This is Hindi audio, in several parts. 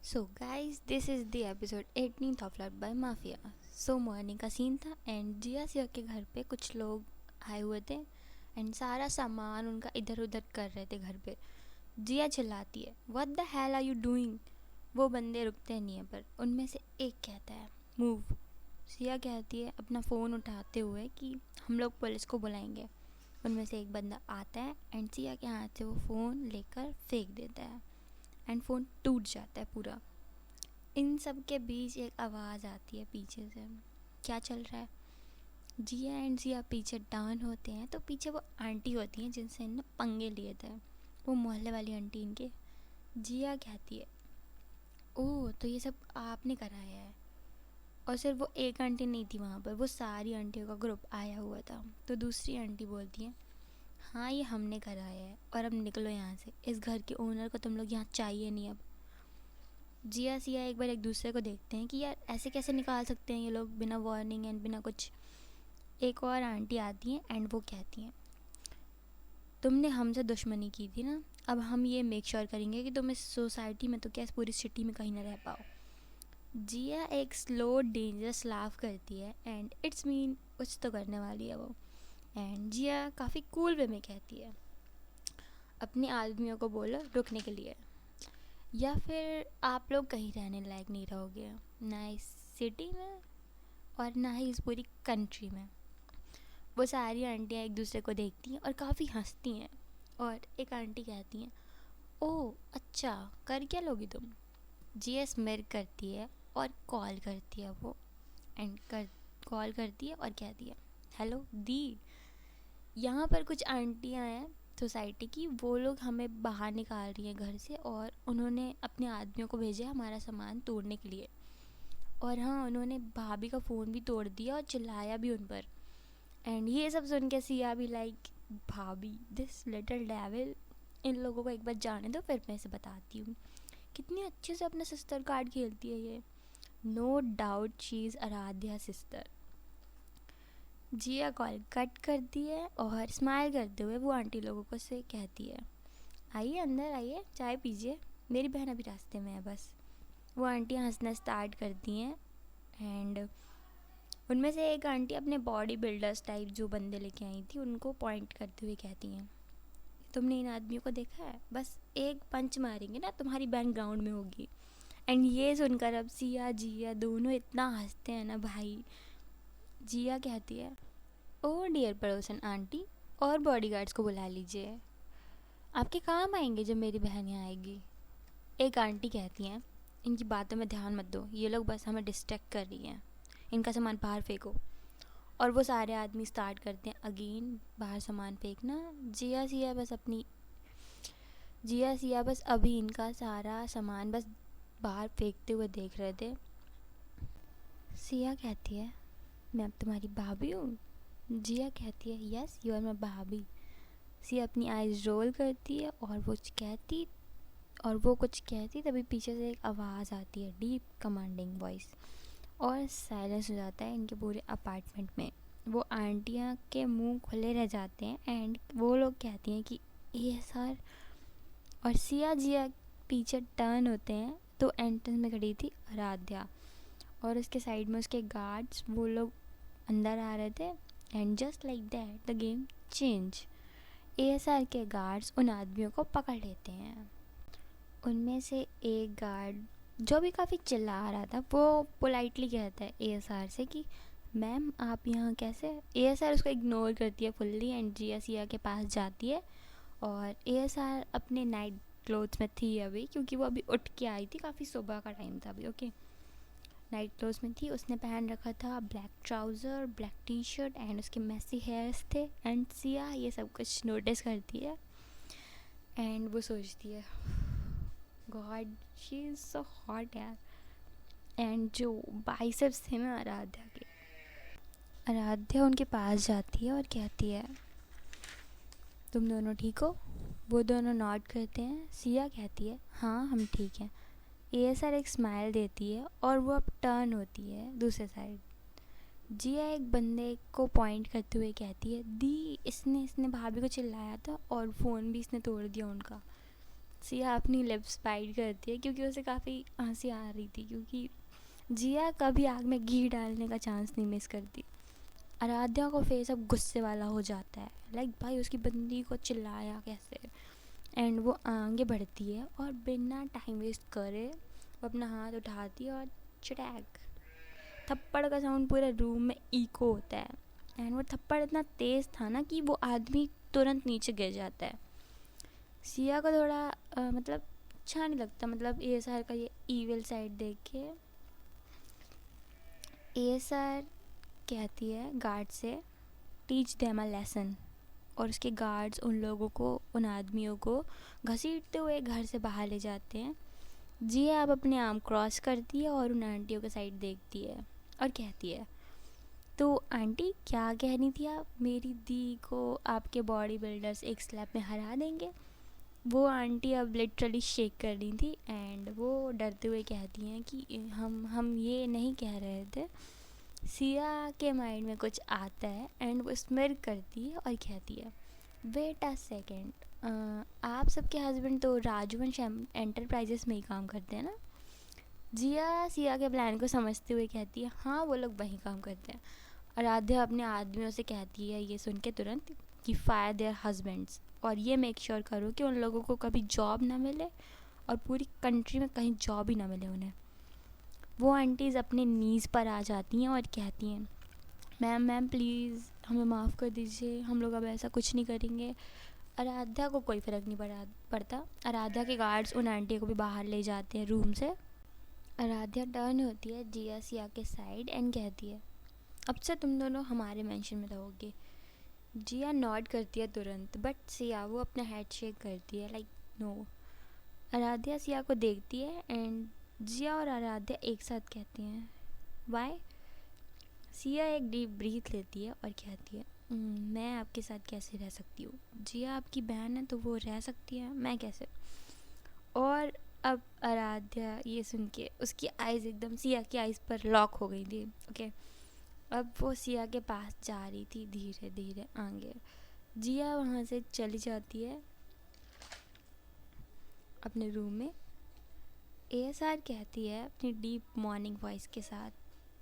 So guys this is the episode 18th of love by mafia. So morning का सीन था एंड जिया सिया के घर पे कुछ लोग आए हुए थे एंड सारा सामान उनका इधर उधर कर रहे थे घर पे। जिया चिल्लाती है, what the hell are you doing. वो बंदे रुकते नहीं हैं, पर उनमें से एक कहता है, मूव। सिया कहती है अपना फ़ोन उठाते हुए कि हम लोग पुलिस को बुलाएंगे। उनमें से एक बंदा आता है एंड सिया के हाथ से वो फ़ोन लेकर फेंक देता है एंड फ़ोन टूट जाता है पूरा। इन सब के बीच एक आवाज़ आती है पीछे से, क्या चल रहा है। जिया एंड जिया पीछे डाउन होते हैं तो पीछे वो आंटी होती हैं जिनसे इनने पंगे लिए थे, वो मोहल्ले वाली आंटी इनके। जिया कहती है, ओह तो ये सब आपने कराया है। और सिर्फ वो एक आंटी नहीं थी वहाँ पर, वो सारी आंटियों का ग्रुप आया हुआ था। तो दूसरी आंटी बोलती है, हाँ ये हमने कराया है और अब निकलो यहाँ से, इस घर के ओनर को तुम लोग यहाँ चाहिए नहीं अब। जिया सिया एक बार एक दूसरे को देखते हैं कि यार ऐसे कैसे निकाल सकते हैं ये लोग बिना वार्निंग एंड बिना कुछ। एक और आंटी आती हैं एंड वो कहती हैं, तुमने हमसे दुश्मनी की थी ना, अब हम ये मेक श्योर करेंगे कि तुम इस सोसाइटी में तो क्या इस पूरी सिटी में कहीं ना रह पाओ। जिया एक स्लो डेंजरस लाफ करती है एंड इट्स मीन कुछ तो करने वाली है वो। एंड जिया काफ़ी कूल वे में कहती है, अपने आदमियों को बोलो रुकने के लिए, या फिर आप लोग कहीं रहने लायक नहीं रहोगे, ना इस सिटी में और ना ही इस पूरी कंट्री में। वो सारी आंटियाँ एक दूसरे को देखती हैं और काफ़ी हंसती हैं। और एक आंटी कहती हैं, ओह अच्छा कर क्या लोगी तुम। जीएस मिर करती है और कॉल करती है वो, एंड कर कॉल करती है और कहती है, हेलो दी, यहाँ पर कुछ आंटियाँ हैं सोसाइटी की, वो लोग हमें बाहर निकाल रही हैं घर से और उन्होंने अपने आदमियों को भेजा हमारा सामान तोड़ने के लिए। और हाँ, उन्होंने भाभी का फ़ोन भी तोड़ दिया और चिल्लाया भी उन पर। एंड ये सब सुन के सिया भी लाइक, भाभी दिस लिटिल डेविल, इन लोगों को एक बार जाने दो फिर मैं इसे बताती हूँ। कितनी अच्छे से अपना सिस्टर कार्ड खेलती है ये। No doubt she is Aaradhya sister. Jiya call cut करती है और स्माइल करते हुए वो आंटी लोगों को से कहती है, आइए अंदर आइए, चाय पीजिए, मेरी बहन अभी रास्ते में है बस। वो आंटियाँ हंसना स्टार्ट करती हैं एंड उनमें से एक आंटी अपने बॉडी बिल्डर्स टाइप जो बंदे लेके आई थी उनको पॉइंट करते हुए कहती हैं, तुमने इन आदमियों को देखा है, बस एक पंच मारेंगे ना तुम्हारी बैंक ग्राउंड में होगी। एंड ये सुनकर अब सिया जिया दोनों इतना हंसते हैं ना भाई। जिया कहती है, ओ डियर पड़ोसन आंटी, और बॉडीगार्ड्स को बुला लीजिए, आपके काम आएंगे जब मेरी बहन यहाँ आएगी। एक आंटी कहती हैं, इनकी बातों में ध्यान मत दो, ये लोग बस हमें डिस्ट्रैक्ट कर रही हैं, इनका सामान बाहर फेंको। और वो सारे आदमी स्टार्ट करते हैं अगेन बाहर सामान फेंकना। जिया सिया बस अभी इनका सारा सामान बस बाहर फेंकते हुए देख रहे थे। सिया कहती है, मैं अब तुम्हारी भाभी हूँ। जिया कहती है, यस यू आर माई भाभी। सिया अपनी आईज रोल करती है और वो कुछ कहती तभी पीछे से एक आवाज़ आती है, डीप कमांडिंग वॉइस, और साइलेंस हो जाता है इनके पूरे अपार्टमेंट में। वो आंटियाँ के मुंह खुले रह जाते हैं एंड वो लोग कहती हैं कि ये सर। और सिया जिया पीछे टर्न होते हैं तो एंट्रेंस में खड़ी थी आराध्या और उसके साइड में उसके गार्ड्स, वो लोग अंदर आ रहे थे। And just like that the game change. ASR के गार्ड्स उन आदमियों को पकड़ लेते हैं। उनमें से एक गार्ड जो भी काफ़ी चिल्ला रहा था वो पोलाइटली कहता है एएसआर से कि मैम आप यहाँ कैसे। एएसआर उसको इग्नोर करती है फुल्ली एंड जिया सिया के पास जाती है। और एएसआर अपने नाइट क्लोथ्स में थी अभी, क्योंकि वो अभी उठ के आई थी, काफ़ी सुबह का टाइम था अभी। ओके, नाइट क्लोथ्स में थी, उसने पहन रखा था black trouser, black T shirt and उसके मैसी हेयर्स थे। एंड सिया ये सब कुछ नोटिस करती है एंड वो सोचती है, God she is so hot यार। एंड जो बाइसेप्स थे ना आराध्या के, आराध्या उनके पास जाती है और कहती है, तुम दोनों ठीक हो। वो दोनों नॉट करते हैं। सिया कहती है, हाँ हम ठीक हैं। एएसआर एक स्माइल देती है और वो अब टर्न होती है दूसरे साइड। जिया एक बंदे को पॉइंट करते हुए कहती है, दी इसने भाभी को चिल्लाया था और फ़ोन भी इसने तोड़ दिया उनका। सिया अपनी लिप्स बाइट करती है क्योंकि उसे काफ़ी हंसी आ रही थी, क्योंकि जिया कभी आग में घी डालने का चांस नहीं मिस करती। आराध्या को फेस अब गुस्से वाला हो जाता है, लाइक भाई उसकी बंदी को चिल्लाया कैसे। एंड वो आगे बढ़ती है और बिना टाइम वेस्ट करे वो अपना हाथ उठाती है और चटैक, थप्पड़ का साउंड पूरे रूम में इको होता है। एंड वो थप्पड़ इतना तेज़ था ना कि वो आदमी तुरंत नीचे गिर जाता है। सिया को थोड़ा मतलब अच्छा नहीं लगता, मतलब एएसआर का ये ईविल साइड देख के। एएसआर कहती है गार्ड से, टीच देम अ लेसन। और उसके गार्ड्स उन लोगों को, उन आदमियों को घसीटते हुए घर से बाहर ले जाते हैं। जिया अब अपने आर्म क्रॉस करती है और उन आंटियों के साइड देखती है और कहती है, तो आंटी क्या कहनी थी आप, मेरी दी को आपके बॉडी बिल्डर्स एक स्लैप में हरा देंगे। वो आंटी अब लिटरली शेक कर रही थी एंड वो डरते हुए कहती हैं कि हम ये नहीं कह रहे थे। सिया के माइंड में कुछ आता है एंड वो स्मिर करती है और कहती है, वेट अ सेकेंड, आप सबके हस्बैंड तो राजवंश एंटरप्राइजेस में ही काम करते हैं ना। जिया सिया के प्लान को समझते हुए कहती है, हाँ वो लोग वहीं काम करते हैं। आराध्या अपने आदमियों से कहती है ये सुन के तुरंत कि फायर देयर हस्बैंड्स, और ये मेक श्योर करो कि उन लोगों को कभी जॉब ना मिले और पूरी कंट्री में कहीं जॉब ही ना मिले उन्हें। वो आंटीज़ अपने नीज़ पर आ जाती हैं और कहती हैं, मैम मैम प्लीज़ हमें माफ़ कर दीजिए, हम लोग अब ऐसा कुछ नहीं करेंगे। आराध्या को कोई फ़र्क नहीं पड़ता। आराध्या के गार्ड्स उन आंटी को भी बाहर ले जाते हैं रूम से। आराध्या टर्न होती है जिया सिया के साइड एंड कहती है, अब से तुम दोनों हमारे मेंशन में रहोगे। जिया नॉड करती है तुरंत, बट सिया वो अपना हेड शेक करती है लाइक नो। आराध्या सिया को देखती है एंड जिया और आराध्या एक साथ कहती हैं, वाई। सिया एक डीप ब्रीथ लेती है और कहती है, मैं आपके साथ कैसे रह सकती हूँ, जिया आपकी बहन है तो वो रह सकती है, मैं कैसे। और अब आराध्या ये सुन के उसकी आइज़ एकदम सिया की आइज़ पर लॉक हो गई थी। ओके, अब वो सिया के पास जा रही थी धीरे धीरे आगे। जिया वहाँ से चली जाती है अपने रूम में। एएसआर कहती है अपनी डीप मॉर्निंग वॉइस के साथ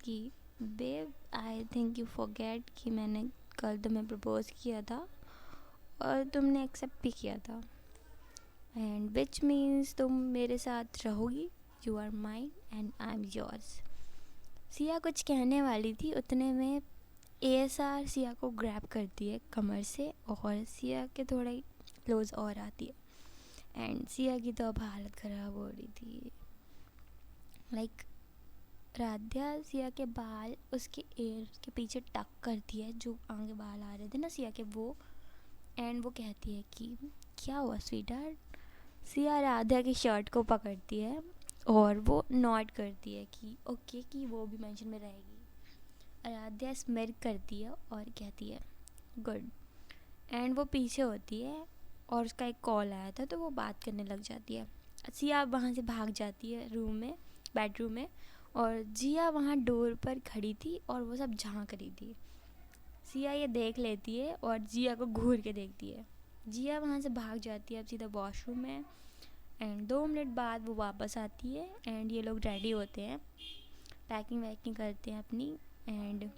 कि babe I think you forget कि मैंने कल तुम्हें प्रपोज किया था और तुमने एक्सेप्ट भी किया था, एंड विच मीन्स तुम मेरे साथ रहोगी, you are mine and I am yours. Siya कुछ कहने वाली थी, उतने में एएसआर सिया को ग्रैब करती है कमर से और सिया के थोड़ा ही क्लोज और आती है। एंड सिया की तो अब हालत ख़राब हो रही थी, लाइक राध्या सिया के बाल उसके एयर के पीछे टक करती है, जो आगे बाल आ रहे थे ना सिया के वो। एंड वो कहती है कि क्या हुआ स्वीटहार्ट। सिया राध्या की शर्ट को पकड़ती है और वो नॉट करती है कि ओके कि वो भी मेंशन में रहेगी। आराध्या स्मिर करती है और कहती है गुड। एंड वो पीछे होती है और उसका एक कॉल आया था तो वो बात करने लग जाती है। सिया वहाँ से भाग जाती है रूम में, बेडरूम में, और जिया वहाँ डोर पर खड़ी थी और वो सब झांक रही थी। सिया ये देख लेती है और जिया को घूर के देखती है। जिया वहाँ से भाग जाती है अब सीधा वॉशरूम में। एंड 2 मिनट बाद वो वापस आती है एंड ये लोग रेडी होते हैं, पैकिंग वैकिंग करते हैं अपनी। एंड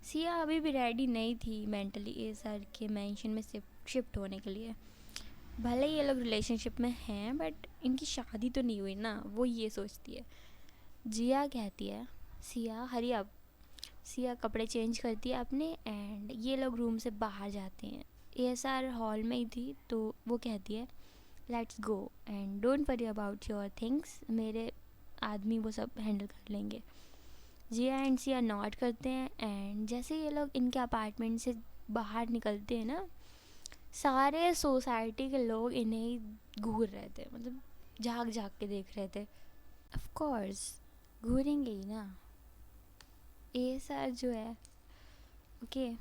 सिया अभी भी रेडी नहीं थी मेंटली एएसआर के मेंशन में शिफ्ट होने के लिए। भले ये लोग रिलेशनशिप में हैं बट इनकी शादी तो नहीं हुई ना, वो ये सोचती है। जिया कहती है सिया हरी अप। सिया कपड़े चेंज करती है अपने एंड ये लोग रूम से बाहर जाते हैं। एएसआर हॉल में ही थी तो वो कहती है let's go and don't worry about your things, मेरे आदमी वो सब हैंडल कर लेंगे। जिया एंड सिया नॉट करते हैं एंड जैसे ये लोग इनके अपार्टमेंट से बाहर निकलते हैं ना, सारे सोसाइटी के लोग इन्हें ही घूर रहे थे, मतलब झाँक झाँक के देख रहे थे। ऑफ कोर्स घूरेंगे ही ना। एएसआर जो है ओके,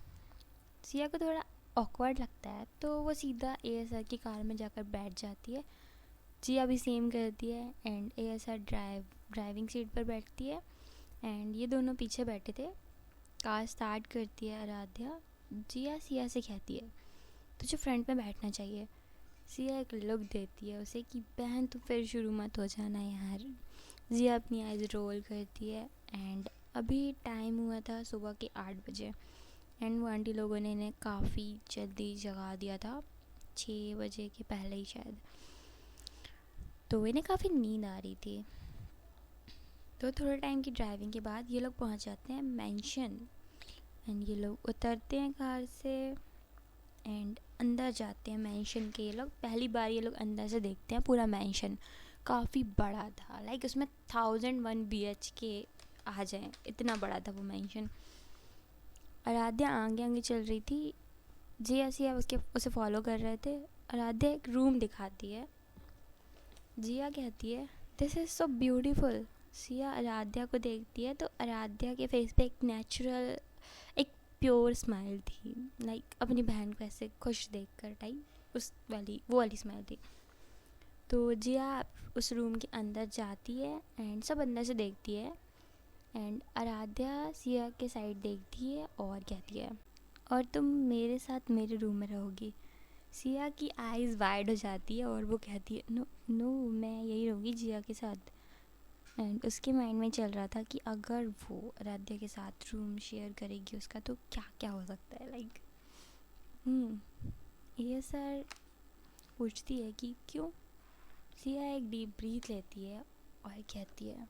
सिया को थोड़ा ऑकवर्ड लगता है तो वो सीधा एएसआर की कार में जाकर बैठ जाती है। जिया भी सेम करती है एंड एएसआर ड्राइविंग सीट पर बैठती है एंड ये दोनों पीछे बैठे थे। कार स्टार्ट करती है आराध्या। जिया सिया से कहती है तुझे फ्रंट में बैठना चाहिए। सिया एक लुक देती है उसे कि बहन तू फिर शुरू मत हो जाना यार। जिया अपनी आइज़ रोल करती है एंड अभी टाइम हुआ था सुबह के 8 बजे एंड वो आंटी लोगों ने इन्हें काफ़ी जल्दी जगा दिया था, 6 बजे के पहले ही शायद। तो इन्हें काफ़ी नींद आ रही थी। तो थोड़े टाइम की ड्राइविंग के बाद ये लोग पहुंच जाते हैं मैंशन एंड ये लोग उतरते हैं कार से एंड अंदर जाते हैं मैंशन के। ये लोग पहली बार ये लोग अंदर से देखते हैं पूरा मैंशन। काफ़ी बड़ा था, लाइक उसमें 1001 BHK आ जाए, इतना बड़ा था वो मैंशन। आराध्या आगे आगे चल रही थी, जिया सिया उसे फॉलो कर रहे थे। आराध्या एक रूम दिखाती है, जिया कहती है this is so beautiful. Siya Aaradhya को देखती है तो आराध्या के फेस पे एक नेचुरल, एक प्योर स्माइल थी, लाइक अपनी बहन को ऐसे खुश देखकर टाइप, वो वाली स्माइल थी। तो जिया उस रूम के अंदर जाती है एंड सब अंदर से देखती है एंड आराध्या सिया के साइड देखती है और कहती है और तुम मेरे साथ मेरे रूम में रहोगी। सिया की आइज़ वाइड हो जाती है और वो कहती है नो नो, मैं यही रहूँगी जिया के साथ। एंड उसके माइंड में चल रहा था कि अगर वो आराध्या के साथ रूम शेयर करेगी उसका तो क्या क्या हो सकता है, लाइक ये सर पूछती है कि क्यों। सिया एक डीप ब्रीथ लेती है और कहती है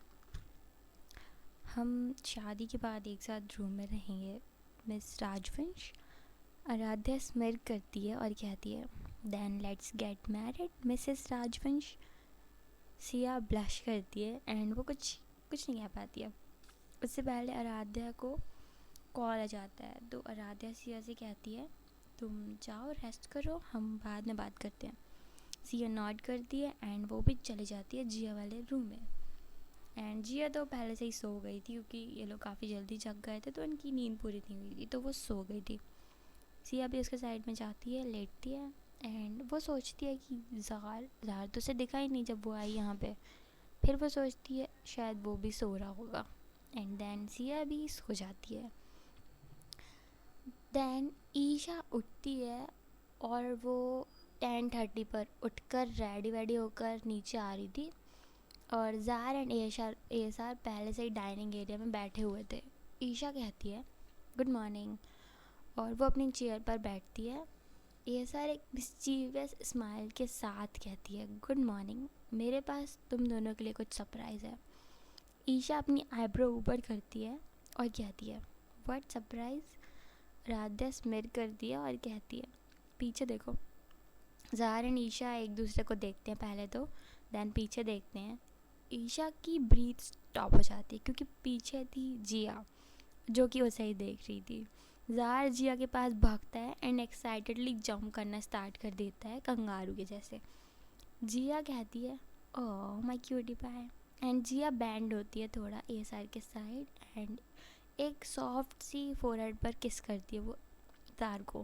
हम शादी के बाद एक साथ रूम में रहेंगे मिस राजवंश। आराध्या स्मिर करती है और कहती है then let's get married Mrs Rajvansh. Siya blush करती है एंड वो कुछ नहीं कह पाती है। उससे पहले आराध्या को कॉल आ जाता है तो आराध्या सिया से कहती है तुम जाओ रेस्ट करो, हम बाद में बात करते हैं। सिया नॉट करती है एंड वो भी चली जाती है जिया वाले रूम में। एंड जिया तो पहले से ही सो गई थी क्योंकि ये लोग काफ़ी जल्दी जग गए थे तो उनकी नींद पूरी नहीं हुई थी, तो वो सो गई थी। सिया भी उसके साइड में जाती है, लेटती है एंड वो सोचती है कि ज़ार तो उसे दिखा ही नहीं जब वो आई यहाँ पे। फिर वो सोचती है शायद वो भी सो रहा होगा एंड देन सिया भी सो जाती है। देन ईशा उठती है और वो 10:30 पर उठकर रेडी वेडी होकर नीचे आ रही थी और ज़ार एंड एसार पहले से ही डाइनिंग एरिया में बैठे हुए थे। ईशा कहती है गुड मॉर्निंग और वो अपनी चेयर पर बैठती है। एसार एक मिस्चीवियस स्माइल के साथ कहती है गुड मॉर्निंग, मेरे पास तुम दोनों के लिए कुछ सरप्राइज़ है। ईशा अपनी आईब्रो ऊपर करती है और कहती है व्हाट सरप्राइज़। राध्या स्मिर करती है और कहती है पीछे देखो। ज़ार एंड ईशा एक दूसरे को देखते हैं पहले तो, देन पीछे देखते हैं। ईशा की ब्रीथ स्टॉप हो जाती है क्योंकि पीछे थी जिया जो कि उसे ही देख रही थी। ज़ार जिया के पास भागता है एंड एक्साइटेडली जंप करना स्टार्ट कर देता है कंगारू के जैसे। जिया कहती है oh my cutie pie and Jiya bend होती है थोड़ा एसार के साइड एंड एक सॉफ्ट सी फोरहेड पर किस करती है वो ज़ार को।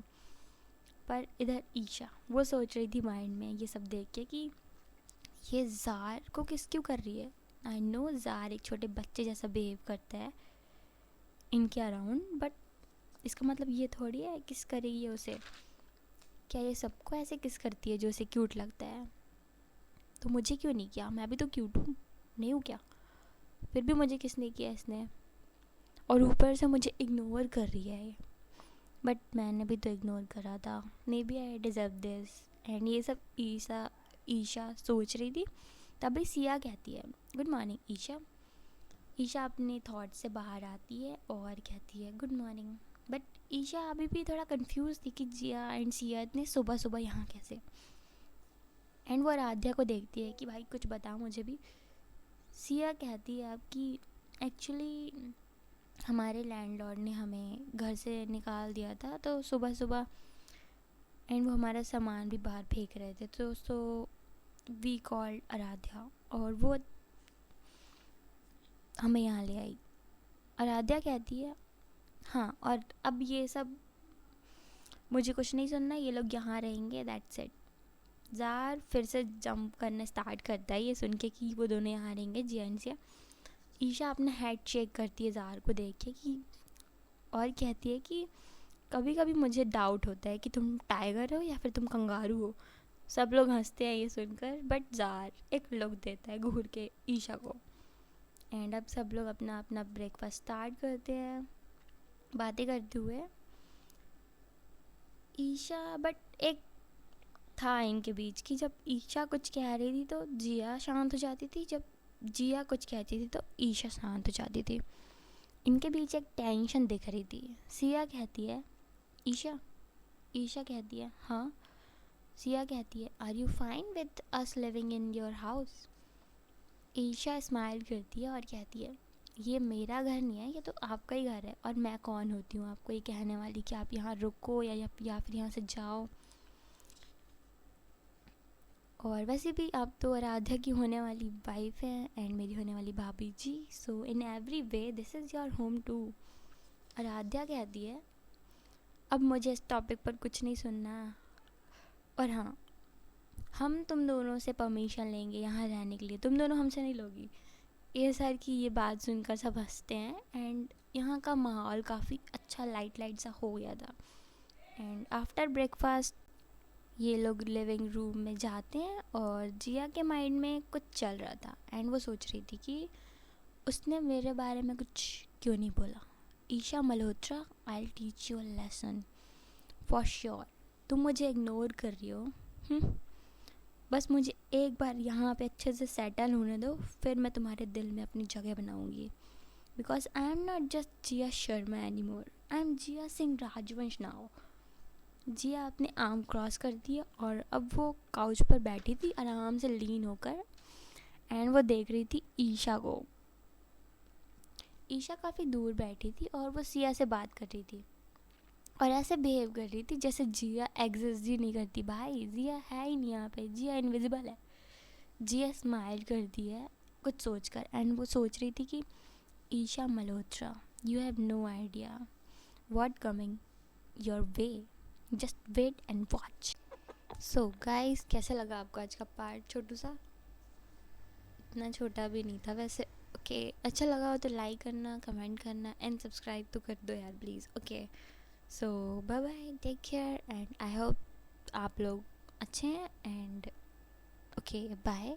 पर इधर ईशा वो सोच रही थी माइंड में ये सब देख के कि ये ज़ार को किस क्यों कर रही है। आई नो ज़ार एक छोटे बच्चे जैसा बिहेव करता है इनके अराउंड, बट इसका मतलब ये थोड़ी है किस करेगी ये उसे। क्या ये सबको ऐसे किस करती है जो उसे क्यूट लगता है? तो मुझे क्यों नहीं किया, मैं भी तो क्यूट हूँ, नहीं हूँ क्या? फिर भी मुझे किसने किया इसने, और ऊपर से मुझे इग्नोर कर रही है ये। बट मैंने भी तो इग्नोर करा था, maybe I deserve this. And ये सब ईशा सोच रही थी। तभी सिया कहती है गुड मॉर्निंग ईशा। ईशा अपने थॉट से बाहर आती है और कहती है गुड मॉर्निंग। बट ईशा अभी भी थोड़ा कंफ्यूज थी कि जिया एंड सिया इतने सुबह सुबह यहाँ कैसे। एंड वो आराध्या को देखती है कि भाई कुछ बताओ मुझे भी। सिया कहती है अब कि एक्चुअली हमारे लैंडलॉर्ड ने हमें घर से निकाल दिया था तो सुबह सुबह, एंड वो हमारा सामान भी बाहर फेंक रहे थे तो सो वी कॉल्ड आराध्या और वो हमें यहाँ ले आई। आराध्या कहती है हाँ, और अब ये सब मुझे कुछ नहीं सुनना, ये लोग यहाँ रहेंगे, दैट्स इट। ज़ार फिर से जंप करना स्टार्ट करता है ये सुन के कि वो दोनों यहाँ रहेंगे जियान से। ईशा अपना हेड शेक करती है ज़ार को देख के कि, और कहती है कि कभी कभी मुझे डाउट होता है कि तुम टाइगर हो या फिर तुम कंगारू हो। सब लोग हंसते हैं ये सुनकर, बट जार एक लुक देता है घूर के ईशा को। एंड अब सब लोग अपना अपना ब्रेकफास्ट स्टार्ट करते हैं बातें करते हुए। ईशा बट एक था इनके बीच कि जब ईशा कुछ कह रही थी तो जिया शांत हो जाती थी, जब जिया कुछ कहती थी तो ईशा शांत हो जाती थी। इनके बीच एक टेंशन दिख रही थी। सिया कहती है ईशा, ईशा कहती है हाँ। सिया कहती है are you fine with us living in your house. Isha smile करती है और कहती है ये मेरा घर नहीं है, ये तो आपका ही घर है, और मैं कौन होती हूँ आपको ये कहने वाली कि आप यहाँ रुको या फिर यहाँ से जाओ। और वैसे भी आप तो आराध्या की होने वाली वाइफ हैं एंड मेरी होने वाली भाभी जी, so in every way this is your home too. Aaradhya कहती है अब मुझे इस टॉपिक पर कुछ नहीं सुनना, और हाँ हम तुम दोनों से परमिशन लेंगे यहाँ रहने के लिए, तुम दोनों हमसे नहीं लोगी। ये सर की ये बात सुनकर सब हंसते हैं एंड यहाँ का माहौल काफ़ी अच्छा लाइट लाइट सा हो गया था। एंड आफ्टर ब्रेकफास्ट ये लोग लिविंग रूम में जाते हैं और जिया के माइंड में कुछ चल रहा था एंड वो सोच रही थी कि उसने मेरे बारे में कुछ क्यों नहीं बोला। Isha Malhotra, I will teach you a lesson for sure. तुम मुझे इग्नोर कर रही हो। बस मुझे एक बार यहाँ पे अच्छे से सेटल होने दो, फिर मैं तुम्हारे दिल में अपनी जगह बनाऊंगी। Because I am not just Jiya Sharma any more, I am Jiya Singh Rajvansh now. जिया अपने आर्म क्रॉस कर दिया और अब वो काउच पर बैठी थी आराम से लीन होकर एंड वो देख रही थी ईशा को। ईशा काफ़ी दूर बैठी थी और वो सिया से बात कर रही थी और ऐसे बिहेव कर रही थी जैसे जिया एग्जिस्ट ही नहीं करती। भाई जिया है ही नहीं यहाँ पे, जिया इनविजिबल है। जिया स्माइल करती है कुछ सोचकर एंड वो सोच रही थी कि Isha Malhotra, you have no idea what coming your way, just wait and watch. So guys कैसा लगा आपको आज का पार्ट? छोटू सा, इतना छोटा भी नहीं था वैसे। ओके अच्छा लगा हो तो लाइक करना, कमेंट करना एंड सब्सक्राइब तो कर दो यार please. Okay so bye bye, take care and I hope आप लोग अच्छे हैं एंड ओके बाय।